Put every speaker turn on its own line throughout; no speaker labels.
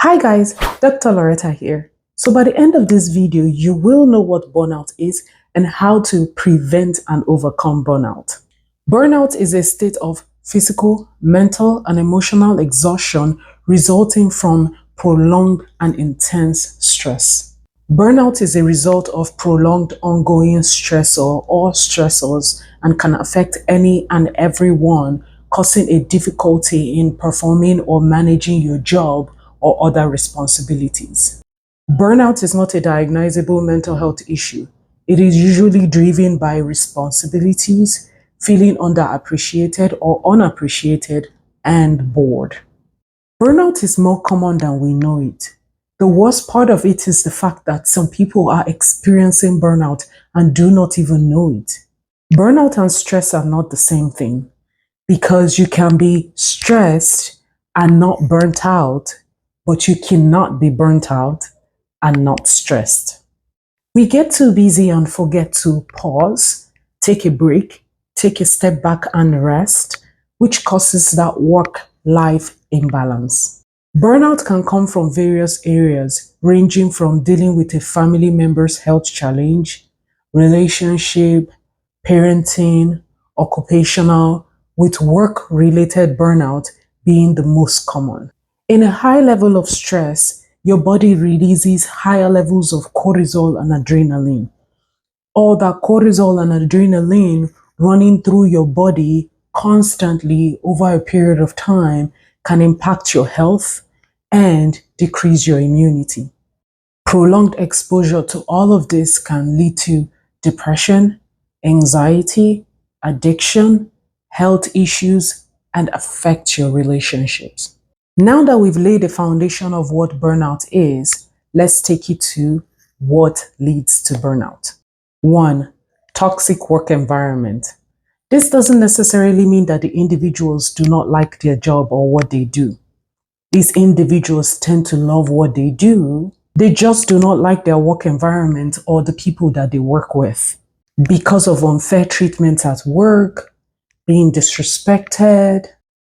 Hi guys, Dr. Loretta here. So by the end of this video, you will know what burnout is and how to prevent and overcome burnout. Burnout is a state of physical, mental, and emotional exhaustion resulting from prolonged and intense stress. Burnout is a result of prolonged ongoing stressor or stressors and can affect any and everyone, causing a difficulty in performing or managing your job or other responsibilities. Burnout is not a diagnosable mental health issue. It is usually driven by responsibilities, feeling underappreciated or unappreciated, and bored. Burnout is more common than we know it. The worst part of it is the fact that some people are experiencing burnout and do not even know it. Burnout and stress are not the same thing because you can be stressed and not burnt out, but you cannot be burnt out and not stressed. We get too busy and forget to pause, take a break, take a step back and rest, which causes that work-life imbalance. Burnout can come from various areas, ranging from dealing with a family member's health challenge, relationship, parenting, occupational, with work-related burnout being the most common. In a high level of stress, your body releases higher levels of cortisol and adrenaline. All that cortisol and adrenaline running through your body constantly over a period of time can impact your health and decrease your immunity. Prolonged exposure to all of this can lead to depression, anxiety, addiction, health issues, and affect your relationships. Now that we've laid the foundation of what burnout is, let's take it to what leads to burnout. 1. Toxic work environment. This doesn't necessarily mean that the individuals do not like their job or what they do. These individuals tend to love what they do. They just do not like their work environment or the people that they work with. Because of unfair treatment at work, being disrespected,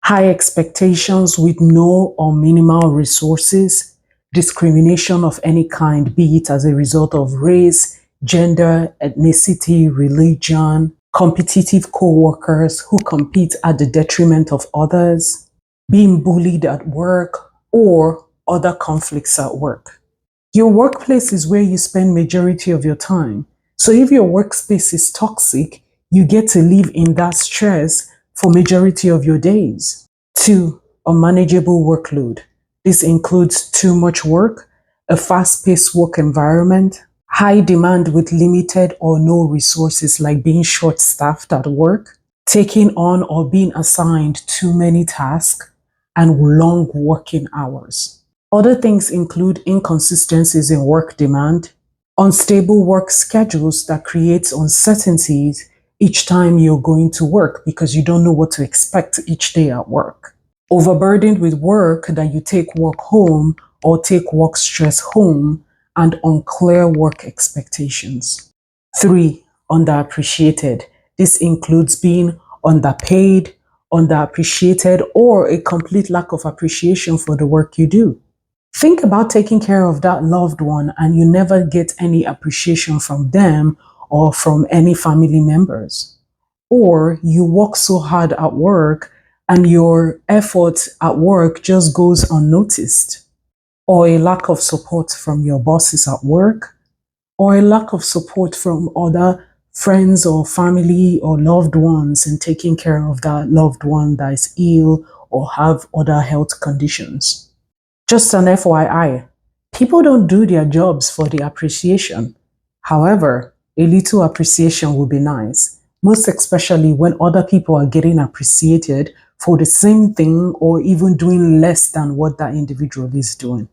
high expectations with no or minimal resources, discrimination of any kind, be it as a result of race, gender, ethnicity, religion, competitive co-workers who compete at the detriment of others, being bullied at work, or other conflicts at work. Your workplace is where you spend majority of your time. So if your workspace is toxic, you get to live in that stress for majority of your days. 2. Unmanageable workload. This includes too much work, a fast-paced work environment, high demand with limited or no resources like being short-staffed at work, taking on or being assigned too many tasks, and long working hours. Other things include inconsistencies in work demand, unstable work schedules that creates uncertainties each time you're going to work because you don't know what to expect each day at work. Overburdened with work that you take work home or take work stress home, and unclear work expectations. 3. Underappreciated. This includes being underpaid, underappreciated, or a complete lack of appreciation for the work you do. Think about taking care of that loved one and you never get any appreciation from them or from any family members. Or you work so hard at work and your effort at work just goes unnoticed. Or a lack of support from your bosses at work, or a lack of support from other friends or family or loved ones in taking care of that loved one that is ill or have other health conditions. Just an FYI, people don't do their jobs for the appreciation. However, a little appreciation would be nice, most especially when other people are getting appreciated for the same thing or even doing less than what that individual is doing.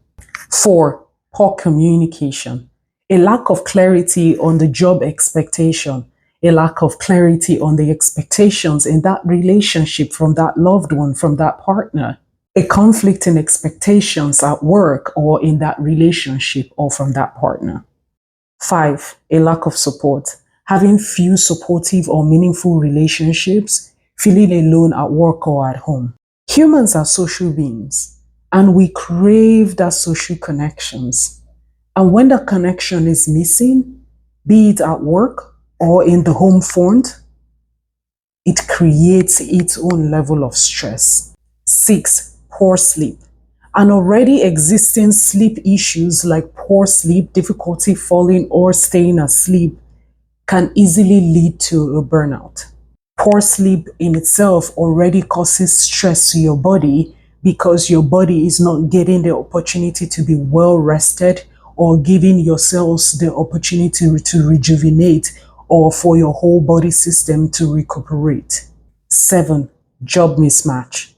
4. Poor communication. A lack of clarity on the job expectation, a lack of clarity on the expectations in that relationship from that loved one, from that partner. A conflict in expectations at work or in that relationship or from that partner. 5. A lack of support. Having few supportive or meaningful relationships, feeling alone at work or at home. Humans are social beings. and we crave that social connections. And when that connection is missing, be it at work or in the home front, it creates its own level of stress. 6. Poor sleep. And already existing sleep issues like poor sleep, difficulty falling or staying asleep can easily lead to a burnout. Poor sleep in itself already causes stress to your body because your body is not getting the opportunity to be well rested or giving your cells the opportunity to rejuvenate or for your whole body system to recuperate. 7. Job mismatch.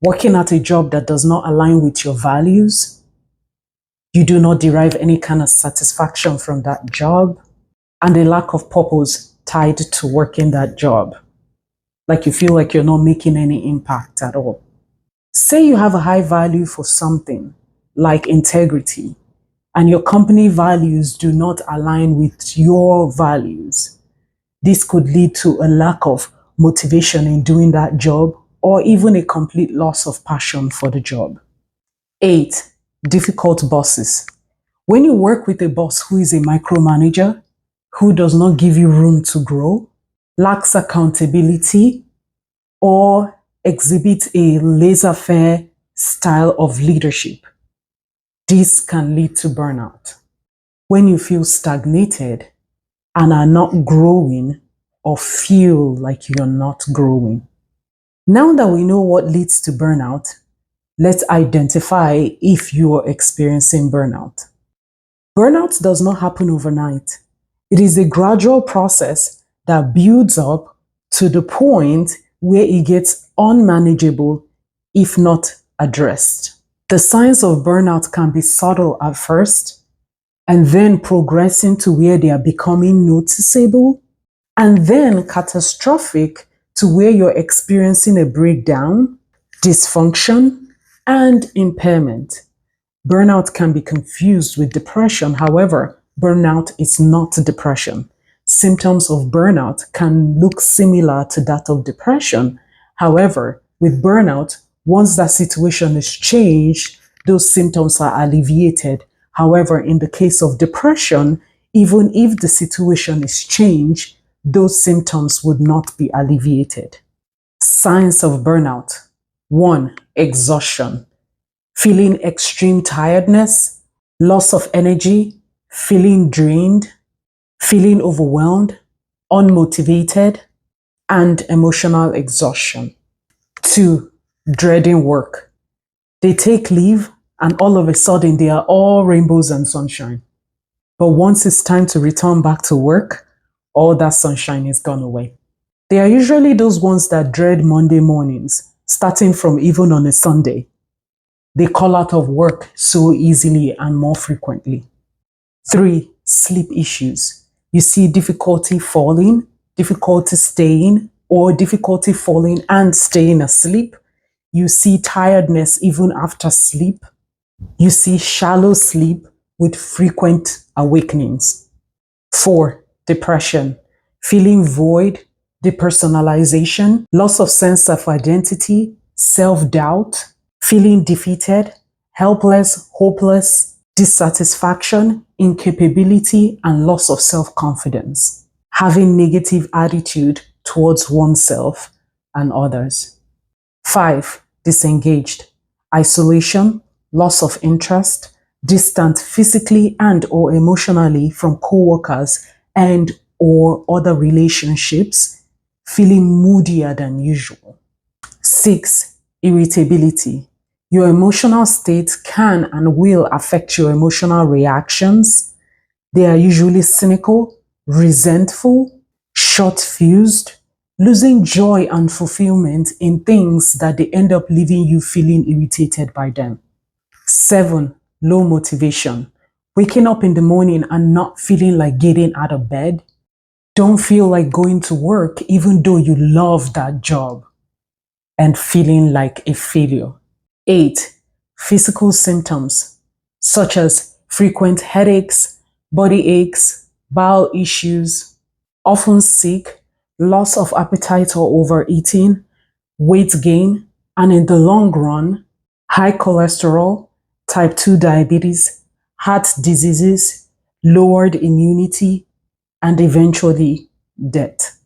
Working at a job that does not align with your values, you do not derive any kind of satisfaction from that job, and a lack of purpose tied to working that job. Like you feel like you're not making any impact at all. Say you have a high value for something, like integrity, and your company values do not align with your values. This could lead to a lack of motivation in doing that job or even a complete loss of passion for the job. 8. Difficult bosses. When you work with a boss who is a micromanager, who does not give you room to grow, lacks accountability, or exhibits a laissez-faire style of leadership, this can lead to burnout. When you feel stagnated and are not growing or feel like you're not growing. Now that we know what leads to burnout, let's identify if you are experiencing burnout. Burnout does not happen overnight. It is a gradual process that builds up to the point where it gets unmanageable if not addressed. The signs of burnout can be subtle at first and then progressing to where they are becoming noticeable and then catastrophic to where you're experiencing a breakdown, dysfunction, and impairment. Burnout can be confused with depression. However, burnout is not depression. Symptoms of burnout can look similar to that of depression. However, with burnout, once that situation is changed, those symptoms are alleviated. However, in the case of depression, even if the situation is changed, those symptoms would not be alleviated. Signs of burnout. 1. Exhaustion. Feeling extreme tiredness, loss of energy, feeling drained, feeling overwhelmed, unmotivated, and emotional exhaustion. 2. Dreading work. They take leave and all of a sudden they are all rainbows and sunshine. But once it's time to return back to work, all that sunshine is gone away. They are usually those ones that dread Monday mornings, starting from even on a Sunday. They call out of work so easily and more frequently. 3. Sleep issues. You see difficulty falling, difficulty staying, or difficulty falling and staying asleep. You see tiredness even after sleep. You see shallow sleep with frequent awakenings. 4. Depression. Feeling void, depersonalization, loss of sense of identity, self-doubt, feeling defeated, helpless, hopeless, dissatisfaction, incapability, and loss of self-confidence. Having negative attitude towards oneself and others. 5. Disengaged. Isolation, loss of interest, distant physically and or emotionally from co-workers and or other relationships, feeling moodier than usual. 6. Irritability. Your emotional state can and will affect your emotional reactions. They are usually cynical, resentful, short-fused, losing joy and fulfillment in things that they end up leaving you feeling irritated by them. 7. Low motivation. Waking up in the morning and not feeling like getting out of bed. Don't feel like going to work even though you love that job. And feeling like a failure. 8. Physical symptoms such as frequent headaches, body aches, bowel issues, often sick, loss of appetite or overeating, weight gain, and in the long run, high cholesterol, type 2 diabetes, heart diseases, lowered immunity, and eventually death.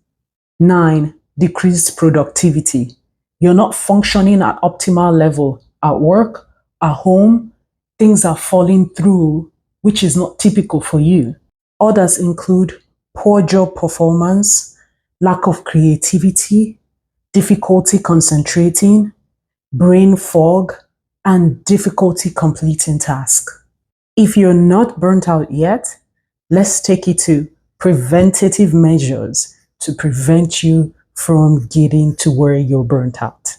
9. Decreased productivity. You're not functioning at optimal level at work, at home, things are falling through, which is not typical for you. Others include poor job performance, lack of creativity, difficulty concentrating, brain fog, and difficulty completing tasks. If you're not burnt out yet, let's take it to preventative measures to prevent you from getting to where you're burnt out.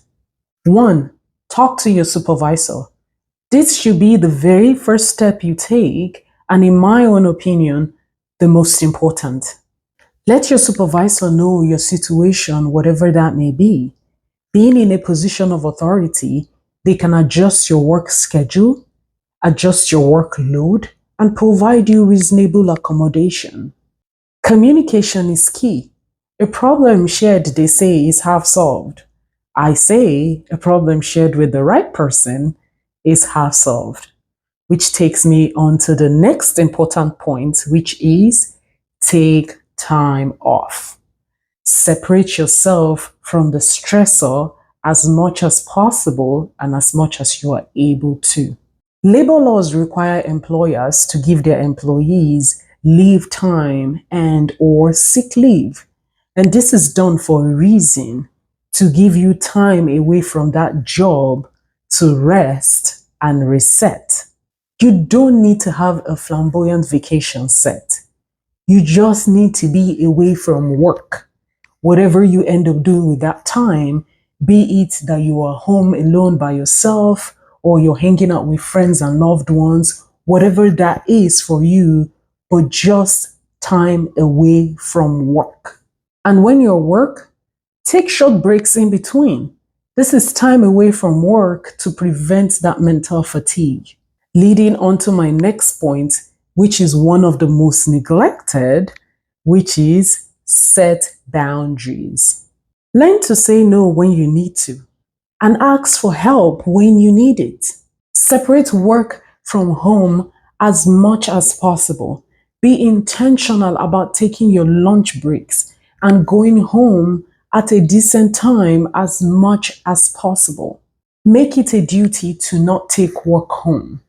1. Talk to your supervisor. This should be the very first step you take, and in my own opinion, the most important. Let your supervisor know your situation, whatever that may be. Being in a position of authority, they can adjust your work schedule, adjust your workload, and provide you reasonable accommodation. Communication is key. A problem shared, they say, is half solved. I say a problem shared with the right person is half solved, which takes me on to the next important point, which is take time off. Separate yourself from the stressor as much as possible and as much as you are able to. Labor laws require employers to give their employees leave time and or sick leave. And this is done for a reason, to give you time away from that job to rest and reset. You don't need to have a flamboyant vacation set. You just need to be away from work. Whatever you end up doing with that time, be it that you are home alone by yourself or you're hanging out with friends and loved ones, whatever that is for you, but just time away from work. And when you're at work, take short breaks in between. This is time away from work to prevent that mental fatigue. Leading on to my next point, which is one of the most neglected, which is set boundaries. Learn to say no when you need to and ask for help when you need it. Separate work from home as much as possible. Be intentional about taking your lunch breaks and going home at a decent time as much as possible. Make it a duty to not take work home.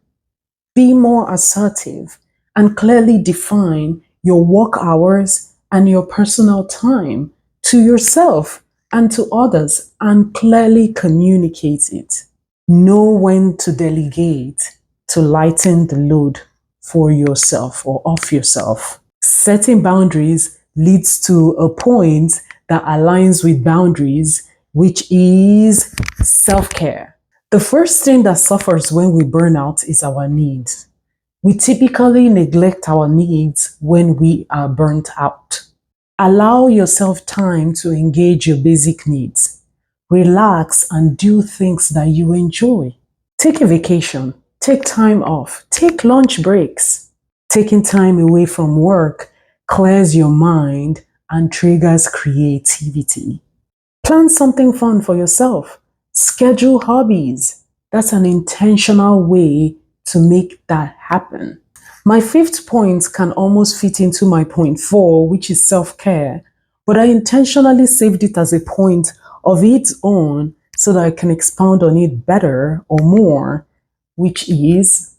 Be more assertive and clearly define your work hours and your personal time to yourself and to others, and clearly communicate it. Know when to delegate to lighten the load for yourself or off yourself. Setting boundaries leads to a point that aligns with boundaries, which is self-care. The first thing that suffers when we burn out is our needs. We typically neglect our needs when we are burnt out. Allow yourself time to engage your basic needs. Relax and do things that you enjoy. Take a vacation. Take time off. Take lunch breaks. Taking time away from work clears your mind and triggers creativity. Plan something fun for yourself. Schedule hobbies. That's an intentional way to make that happen. My fifth point can almost fit into my point 4, which is self-care, but I intentionally saved it as a point of its own so that I can expound on it better or more, which is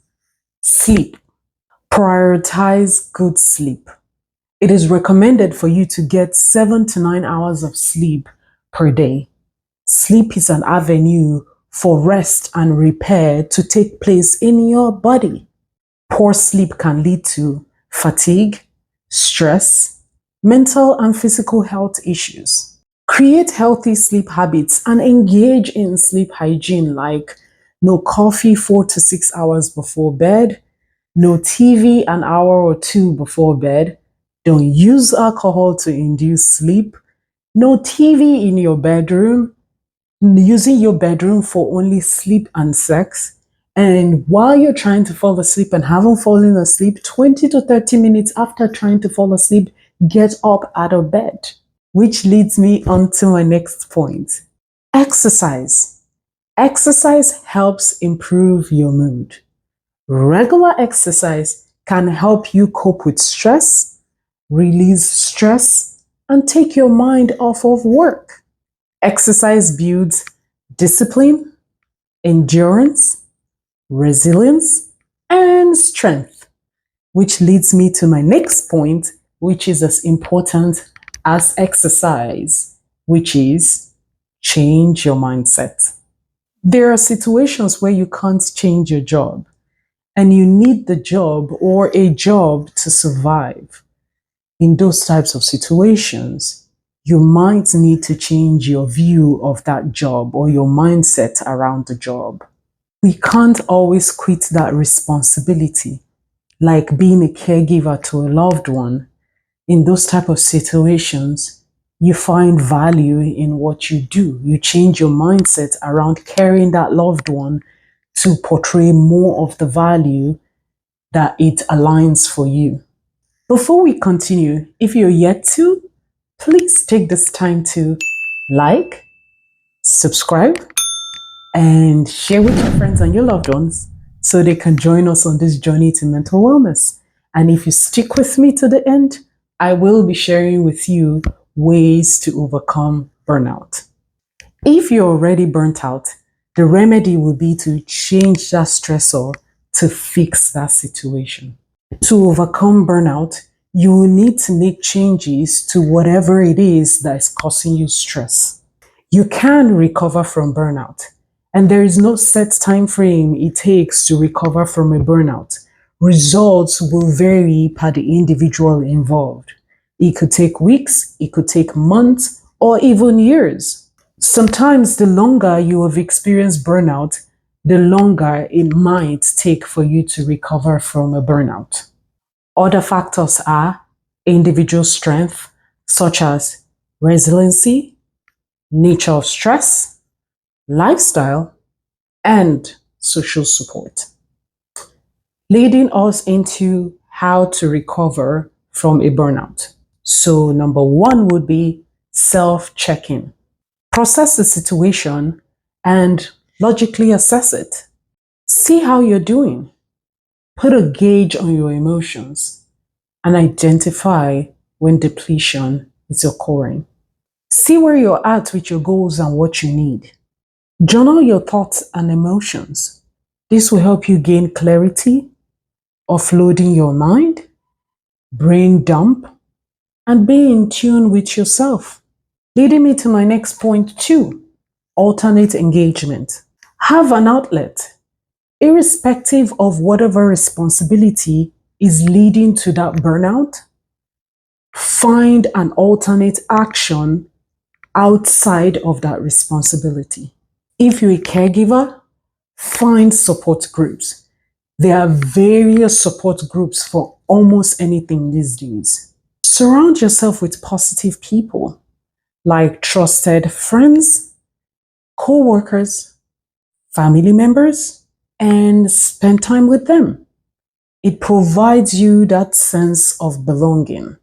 sleep. Prioritize good sleep. It is recommended for you to get 7 to 9 hours of sleep per day. Sleep is an avenue for rest and repair to take place in your body. Poor sleep can lead to fatigue, stress, mental and physical health issues. Create healthy sleep habits and engage in sleep hygiene, like no coffee 4 to 6 hours before bed, no TV an hour or two before bed, don't use alcohol to induce sleep, no TV in your bedroom, using your bedroom for only sleep and sex. And while you're trying to fall asleep and haven't fallen asleep, 20 to 30 minutes after trying to fall asleep, get up out of bed. Which leads me on to my next point. Exercise. Exercise helps improve your mood. Regular exercise can help you cope with stress, release stress, and take your mind off of work. Exercise builds discipline, endurance, resilience, and strength, which leads me to my next point, which is as important as exercise, which is change your mindset. There are situations where you can't change your job and you need the job or a job to survive. In those types of situations, you might need to change your view of that job or your mindset around the job. We can't always quit that responsibility, like being a caregiver to a loved one. In those type of situations, you find value in what you do. You change your mindset around caring that loved one to portray more of the value that it aligns for you. Before we continue, if you're yet to, please take this time to like, subscribe, and share with your friends and your loved ones so they can join us on this journey to mental wellness. And if you stick with me to the end, I will be sharing with you ways to overcome burnout. If you're already burnt out, the remedy will be to change that stressor to fix that situation. To overcome burnout, you will need to make changes to whatever it is that is causing you stress. You can recover from burnout, and there is no set time frame it takes to recover from a burnout. Results will vary per the individual involved. It could take weeks, it could take months, or even years. Sometimes the longer you have experienced burnout, the longer it might take for you to recover from a burnout. Other factors are individual strength, such as resiliency, nature of stress, lifestyle, and social support. Leading us into how to recover from a burnout. So number one would be self-checking. Process the situation and logically assess it. See how you're doing. Put a gauge on your emotions and identify when depletion is occurring. See where you're at with your goals and what you need. Journal your thoughts and emotions. This will help you gain clarity, offloading your mind, brain dump, and be in tune with yourself. Leading me to my next point 2, alternate engagement. Have an outlet. Irrespective of whatever responsibility is leading to that burnout, find an alternate action outside of that responsibility. If you're a caregiver, find support groups. There are various support groups for almost anything these days. Surround yourself with positive people, like trusted friends, co-workers, family members, and spend time with them. It provides you that sense of belonging.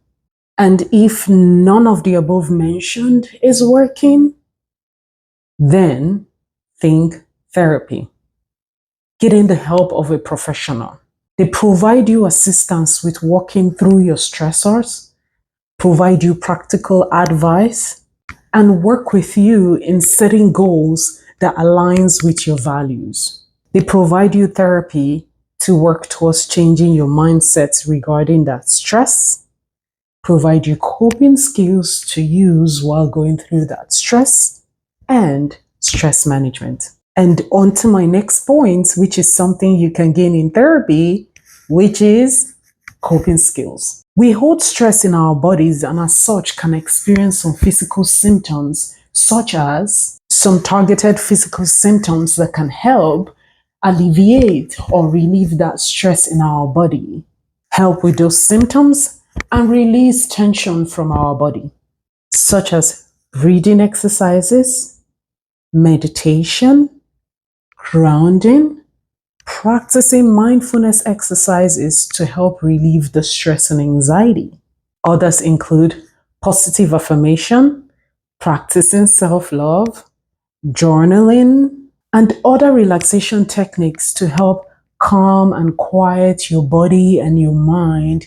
And if none of the above mentioned is working, then think therapy. Getting the help of a professional. They provide you assistance with walking through your stressors, provide you practical advice, and work with you in setting goals that aligns with your values. They provide you therapy to work towards changing your mindset regarding that stress, provide you coping skills to use while going through that stress, and stress management. And on to my next point, which is something you can gain in therapy, which is coping skills. We hold stress in our bodies and as such can experience some physical symptoms, such as some targeted physical symptoms that can help alleviate or relieve that stress in our body, help with those symptoms, and release tension from our body, such as breathing exercises, meditation, grounding, practicing mindfulness exercises to help relieve the stress and anxiety. Others include positive affirmation, practicing self-love, journaling, and other relaxation techniques to help calm and quiet your body and your mind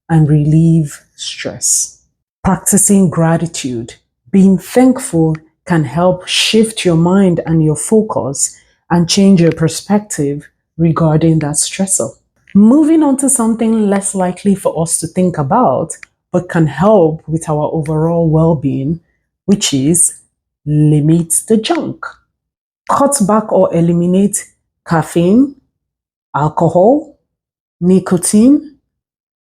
and relieve stress. Practicing gratitude, being thankful, can help shift your mind and your focus and change your perspective regarding that stressor. Moving on to something less likely for us to think about, but can help with our overall well-being, which is limit the junk. Cut back or eliminate caffeine, alcohol, nicotine,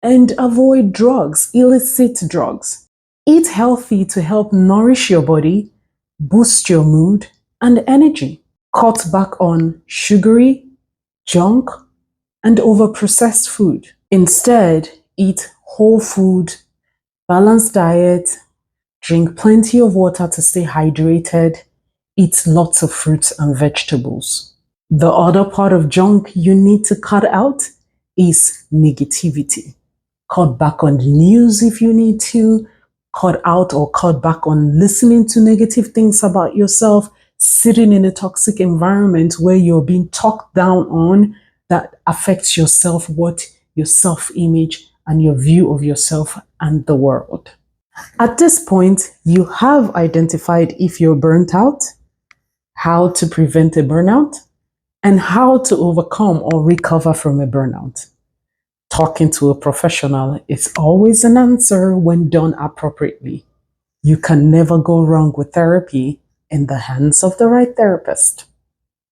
and avoid drugs, illicit drugs. Eat healthy to help nourish your body, boost your mood and energy. Cut back on sugary, junk, and overprocessed food. Instead, eat whole food, balanced diet, drink plenty of water to stay hydrated, eat lots of fruits and vegetables. The other part of junk you need to cut out is negativity. Cut back on the news if you need to. Cut out or cut back on listening to negative things about yourself, sitting in a toxic environment where you're being talked down on that affects your self-worth, your self-image, and your view of yourself and the world. At this point, you have identified if you're burnt out, how to prevent a burnout, and how to overcome or recover from a burnout. Talking to a professional is always an answer when done appropriately. You can never go wrong with therapy in the hands of the right therapist.